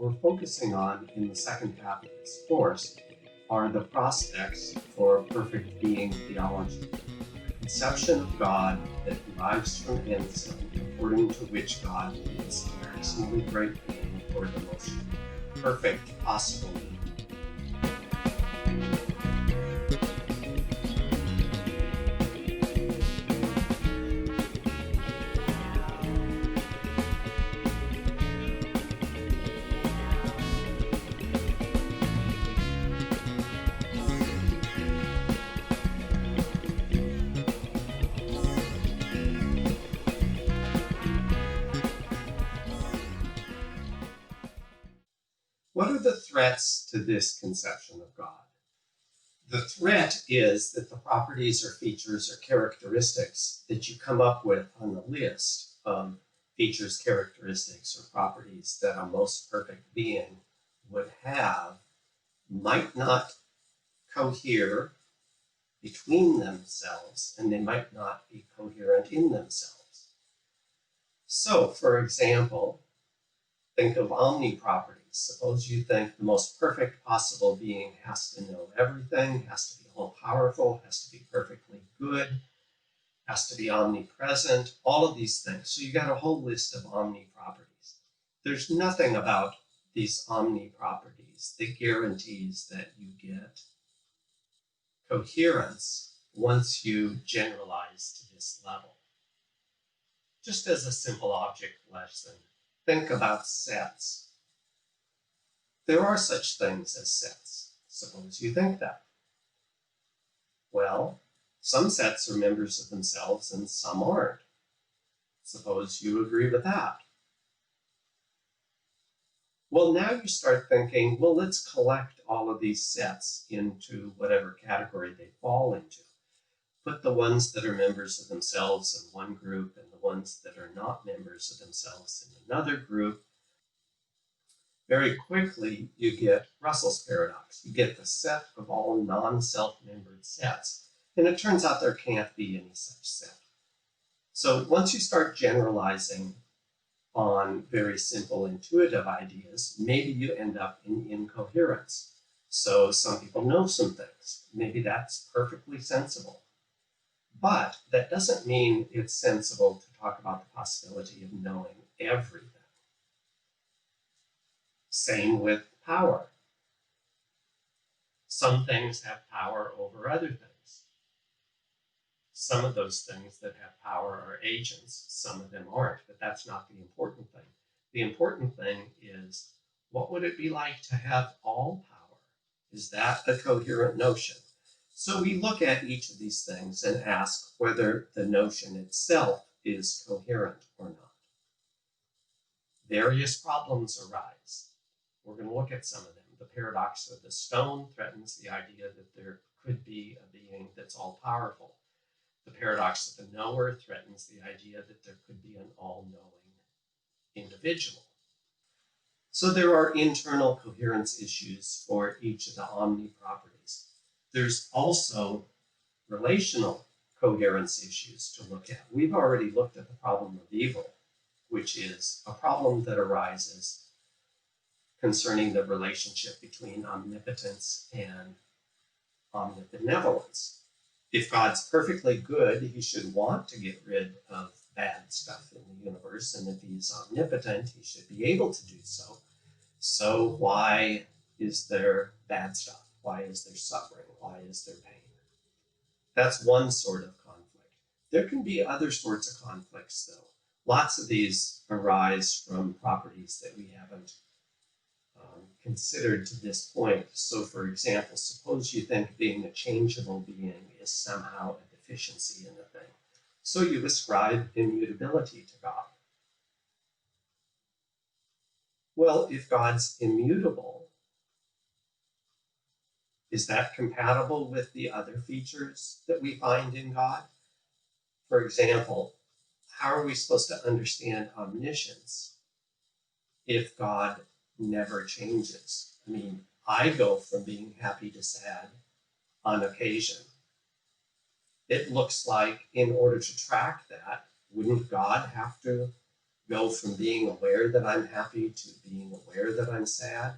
what we're focusing on in the second half of this course are the prospects for perfect being theology, a conception of God that derives from Anselm, according to which God is a maximally great being or the most perfect possible being. What are the threats to this conception of God? The threat is that the properties or features or characteristics that you come up with on the list of features, characteristics, or properties that a most perfect being would have might not cohere between themselves, and they might not be coherent in themselves. So, for example, think of omni-properties. Suppose you think the most perfect possible being has to know everything, has to be all-powerful, has to be perfectly good, has to be omnipresent, all of these things. So you got a whole list of omni-properties. There's nothing about these omni-properties that guarantees that you get coherence once you generalize to this level. Just as a simple object lesson, think about sets. There are such things as sets. Suppose you think that. Well, some sets are members of themselves and some aren't. Suppose you agree with that. Well, now you start thinking, well, let's collect all of these sets into whatever category they fall into. Put the ones that are members of themselves in one group and the ones that are not members of themselves in another group. Very quickly, you get Russell's paradox. You get the set of all non-self-membered sets. And it turns out there can't be any such set. So once you start generalizing on very simple intuitive ideas, maybe you end up in incoherence. So some people know some things. Maybe that's perfectly sensible. But that doesn't mean it's sensible to talk about the possibility of knowing everything. Same with power. Some things have power over other things. Some of those things that have power are agents, some of them aren't, but that's not the important thing. The important thing is, what would it be like to have all power? Is that a coherent notion? So we look at each of these things and ask whether the notion itself is coherent or not. Various problems arise. We're going to look at some of them. The paradox of the stone threatens the idea that there could be a being that's all-powerful. The paradox of the knower threatens the idea that there could be an all-knowing individual. So there are internal coherence issues for each of the omni-properties. There's also relational coherence issues to look at. We've already looked at the problem of evil, which is a problem that arises concerning the relationship between omnipotence and omnibenevolence. If God's perfectly good, he should want to get rid of bad stuff in the universe, and if he's omnipotent, he should be able to do so. So why is there bad stuff? Why is there suffering? Why is there pain? That's one sort of conflict. There can be other sorts of conflicts, though. Lots of these arise from properties that we haven't considered to this point. So, for example, suppose you think being a changeable being is somehow a deficiency in the thing. So you ascribe immutability to God. Well, if God's immutable, is that compatible with the other features that we find in God? For example, how are we supposed to understand omniscience if God never changes? I mean, I go from being happy to sad on occasion. It looks like in order to track that, wouldn't God have to go from being aware that I'm happy to being aware that I'm sad?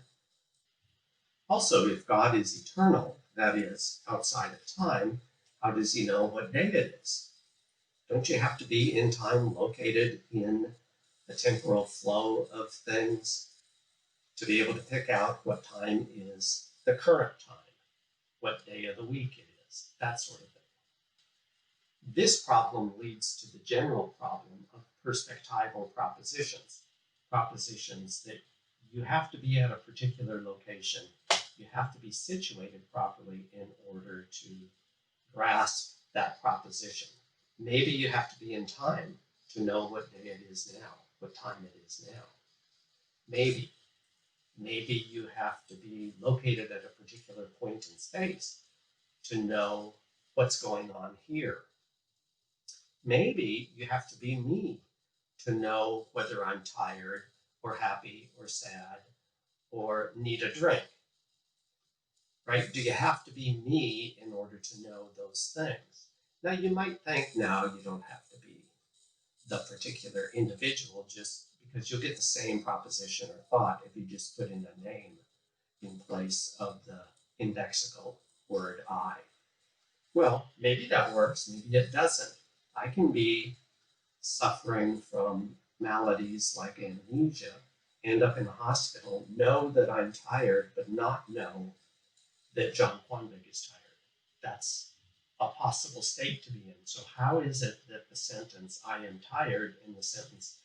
Also, if God is eternal, that is, outside of time, how does he know what day it is? Don't you have to be in time, located in the temporal flow of things, to be able to pick out what time is the current time, what day of the week it is, that sort of thing? This problem leads to the general problem of perspectival propositions, propositions that you have to be at a particular location, you have to be situated properly in order to grasp that proposition. Maybe you have to be in time to know what day it is now, what time it is now. Maybe you have to be located at a particular point in space to know what's going on here. Maybe you have to be me to know whether I'm tired or happy or sad or need a drink, right? Do you have to be me in order to know those things? Now, you might think, no, you don't have to be the particular individual, just because you'll get the same proposition or thought if you just put in a name in place of the indexical word I. Well, maybe that works, maybe it doesn't. I can be suffering from maladies like amnesia, end up in the hospital, know that I'm tired, but not know that John Quanvig is tired. That's a possible state to be in. So how is it that the sentence, I am tired, and the sentence,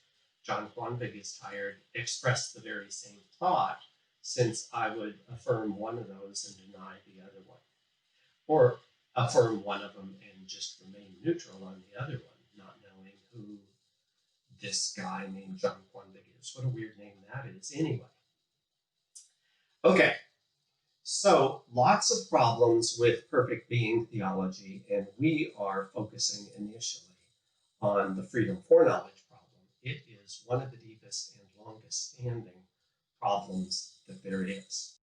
John Quanvig is tired, express the very same thought, since I would affirm one of those and deny the other one? Or affirm one of them and just remain neutral on the other one, not knowing who this guy named John Quanvig is. What a weird name that is anyway. Okay, so lots of problems with perfect being theology, and we are focusing initially on the freedom for knowledge problem. It is one of the deepest and longest standing problems that there is.